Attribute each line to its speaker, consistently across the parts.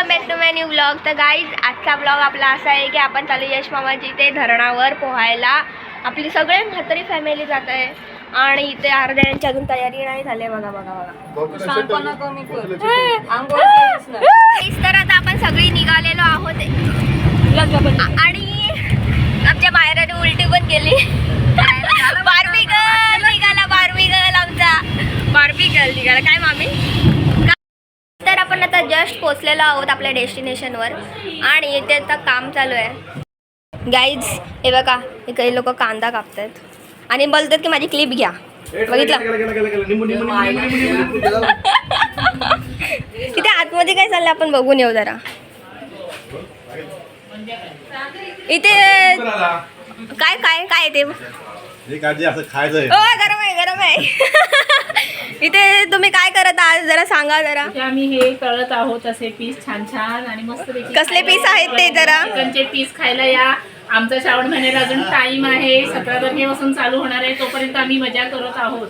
Speaker 1: Welcome back to my new blog. तर guys आजचा blog आपला असा आहे की आपण चालू यश मामाची इथे धरणावर पोहायला. आपली सगळे म्हातारी फॅमिली जात आहे आणि इथे अर्ध्यांची अजून तयारी नाही झाली. बघा बघा बघा तर आता आपण सगळी निघालेलो आहोत आणि आमच्या बाहेर उलटी पण गेली. बार्बी गर्ल निघाला, बार्बी गर्ल आमचा बार्बी गर्ल निघाला. काय मामी? तर आपण आता जस्ट पोचलेलो आहोत आपल्या डेस्टिनेशनवर आणि इथे आता काम चालू आहे. गाईज हे बघा, हे काही लोक कांदा कापतात आणि बोलतात की माझी क्लिप घ्या. बघितलं तिथे आतमध्ये काय चाललंय आपण बघून येऊ जरा. इथे काय काय काय ते गरम आहे गरम आहे. इथे तुम्ही काय करत आहात जरा सांगा जरा.
Speaker 2: आम्ही हे करत आहोत असे पीस छान छान आणि मस्त.
Speaker 1: कसले पीस आहेत ते जरा?
Speaker 2: चिकनचे पीस खायला या. आमचा श्रावण महिन्याला अजून टाइम आहे, 17 तारखेपासून चालू होणार आहे. तोपर्यंत आम्ही मजा करत आहोत.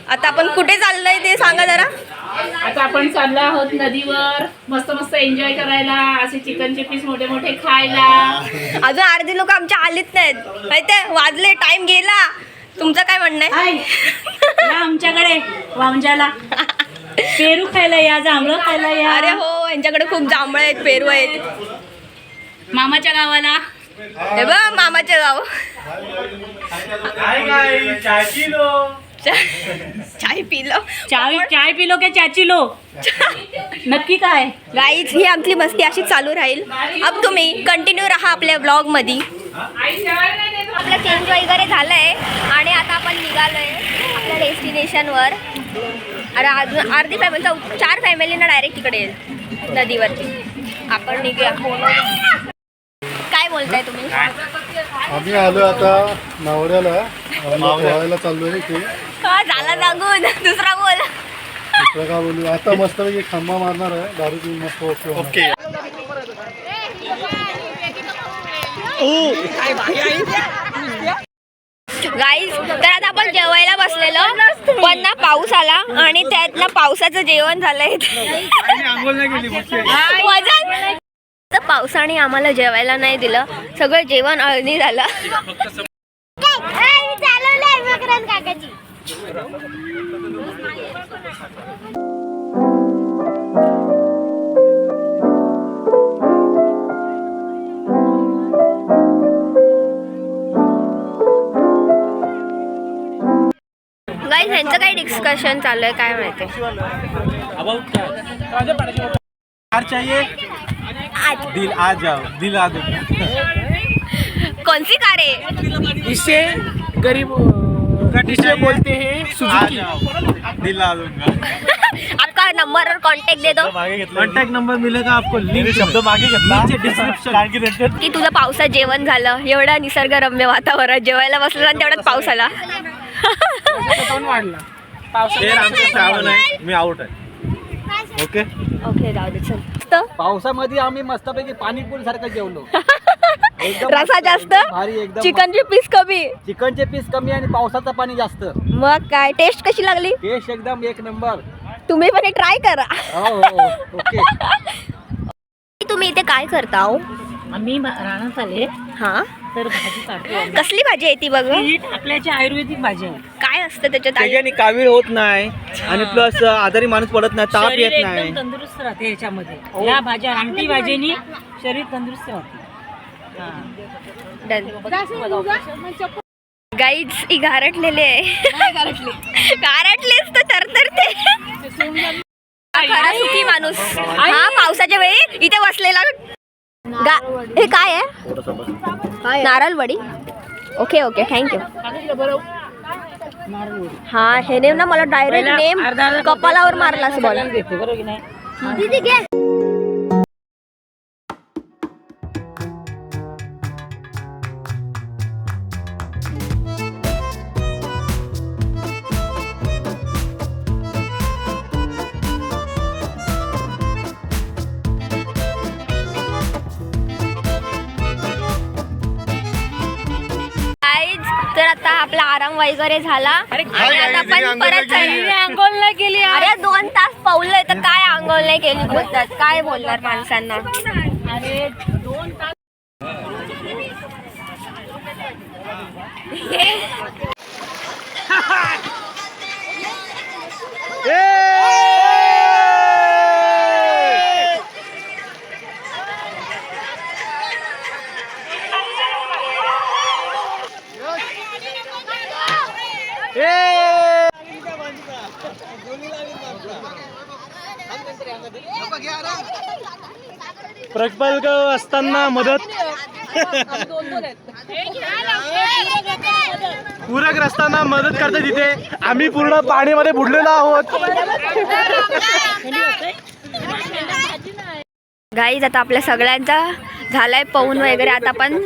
Speaker 1: आता आपण कुठे चाललोय ते सांगा जरा.
Speaker 2: आता आपण चाललो आहोत नदीवर मस्त मस्त एन्जॉय करायला, असे चिकनचे पीस मोठे मोठे खायला.
Speaker 1: अजून अर्धे लोक आमच्या आलीच नाहीत, माहिती वाजले, टाइम गेला. तुमचं काय म्हणणं आहे?
Speaker 2: आमच्याकडे वामजाला पेरू खायला या, जांभळं खायला या.
Speaker 1: अरे हो, यांच्याकडे खूप जांभळं आहेत, पेरू आहेत.
Speaker 2: मामाच्या गावाला
Speaker 1: हे बघ मामाचे गाव. चाय पिलो,
Speaker 2: चाय पिलो की चाची लो नक्की काय.
Speaker 1: गाईज ही आमची मस्ती अशी चालू राहील. अब तुम्ही कंटिन्यू राहा आपल्या ब्लॉग मध्ये. आपलं चेंज वगैरे झालंय आणि आता आपण निघालोय आपल्या डेस्टिनेशनवर. अरे अजून अर्धी फॅमिली, 4 फॅमिलीना डायरेक्ट तिकडे येईल नदीवरती. आपण निघूया. काय बोलताय तुम्ही?
Speaker 3: आम्ही आलो आता नावड्याला, पोहायला चाललोय की
Speaker 1: का झाला सांगून दुसरा बोल.
Speaker 3: दुसरं का बोलू. आता मस्त पैकी खंबा मारणार आहे, दारू पिऊन मस्त. ओके
Speaker 1: गाईज तर आता आपण जेवायला बसलेलो पण ना पाऊस आला आणि त्यातलं पावसाचं जेवण झालंय. वजन तर पावसाने आम्हाला जेवायला नाही दिलं, सगळं जेवण अळणी झालं. गाईज ह्यांचं काही डिस्कशन चालू आहे काय माहिती.
Speaker 4: चाहिए दिल आ जाओ, दिल आ दो.
Speaker 1: कौन सी कार है?
Speaker 4: इससे गरीब इसे बोलते हैं सुजुकी. दिल आ दूंगा.
Speaker 1: आपका नंबर और कांटेक्ट दे दो.
Speaker 4: कॉन्टॅक्ट नंबर मिलेगा आपको. लिंक शब्द मागे घेतला डिस्क्रिप्शन.
Speaker 1: की तुझं पावसात जेवण झालं, एवढं निसर्गरम्य वातावरण, जेवायला बसलं आणि तेवढ्यात पाऊस आला.
Speaker 4: आमचं श्रावण आहे, मी आउट आहे. ओके
Speaker 1: ओके जाऊ दे चल.
Speaker 5: पावसामध्ये आम्ही मस्तपैकी पाणीपुरी सारखं जेवलो.
Speaker 1: रसा जास्त,
Speaker 5: भारी एकदम.
Speaker 1: चिकनची पीस कमी,
Speaker 5: चिकनचे पीस कमी आणि पावसाचं पाणी जास्त.
Speaker 1: मग काय टेस्ट कशी लागली?
Speaker 5: टेस्ट एकदम एक नंबर.
Speaker 1: तुम्ही पण ट्राय करा.
Speaker 5: हो ओके.
Speaker 1: तुम्ही इथे काय करता हो?
Speaker 2: आम्ही रानात आले
Speaker 1: हा,
Speaker 2: तर भाजी काढतो.
Speaker 1: कसली भाजी आहे ती बघ.
Speaker 2: ही आपल्याची आयुर्वेदिक भाजी आहे.
Speaker 1: काय असतं त्याच्यात?
Speaker 4: त्याच्याने कावीळ होत नाही आणि प्लस आजारी माणूस पडत नाही, ताप
Speaker 2: शरीर
Speaker 4: येत नाही.
Speaker 2: एकदम तंदुरुस्त राहते याच्यामध्ये. या भाज्या आमटी भाजीनी शरीर तंदुरुस्त राहते.
Speaker 1: गाईज ही गारटलेले आहे. गारटलेच तर तरतरते. खरा सुखी माणूस हा पावसाच्या वेळी इथे बसलेला. हे काय आहे? नारळवडी. Okay okay thank you. हा हे नेम ना मला डायरेक्ट नेम कपालावर मारला असं बोला.
Speaker 2: बरोबर की नाही?
Speaker 1: दीदी घे. तर आता आपला आराम वगैरे झाला आणि आता आपण परत
Speaker 3: अंघोळ
Speaker 1: आंघोळ केली. अरे 2 तास पावलंय तर काय आंघोळ नाही केली बोलतात, काय बोलणार माणसांना.
Speaker 2: अरे 2 तास
Speaker 4: प्रकल्प असताना मदत पूरग्रस्तांना मदत करते तिथे आम्ही पूर्ण पाणीमध्ये बुडलेलो आहोत.
Speaker 1: गाईज आता आपल्या सगळ्यांचा झालाय पाऊन वगैरे. आता आपण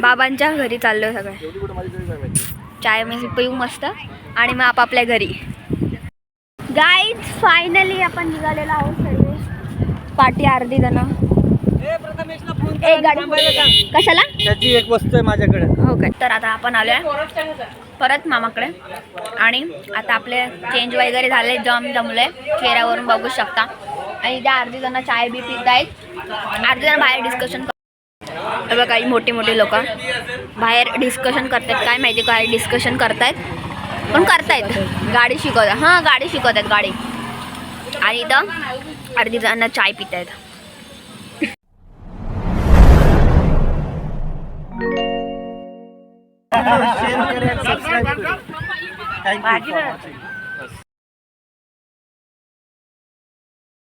Speaker 1: बाबांच्या घरी चाललो सगळे. चाय मी पिऊ मस्त आणि मग आपापल्या घरी. गाईज फायनली आपण निघालेलो आहोत सर्व. पाठी अर्धी जण. एक गाडी कशाला?
Speaker 5: त्याची एक वस्तू आहे माझ्याकडे.
Speaker 1: हो काय. तर आता आपण आलोय परत मामाकडे आणि आता आपले चेंज वगैरे झाले. जमले चेहऱ्यावरून बघू शकता. आणि त्या अर्धी जण चाय बी पित आहेत. अर्धी जण बाहेर डिस्कशन बघा. काही मोठे मोठे लोक बाहेर डिस्कशन करतात. काय माहिती काय डिस्कशन करतायत पण करतायत. गाडी शिकवतात. हां गाडी शिकवतात गाडी. आणि इथं अर्धी जण चाय पित आहेत.
Speaker 4: Thank you for watching.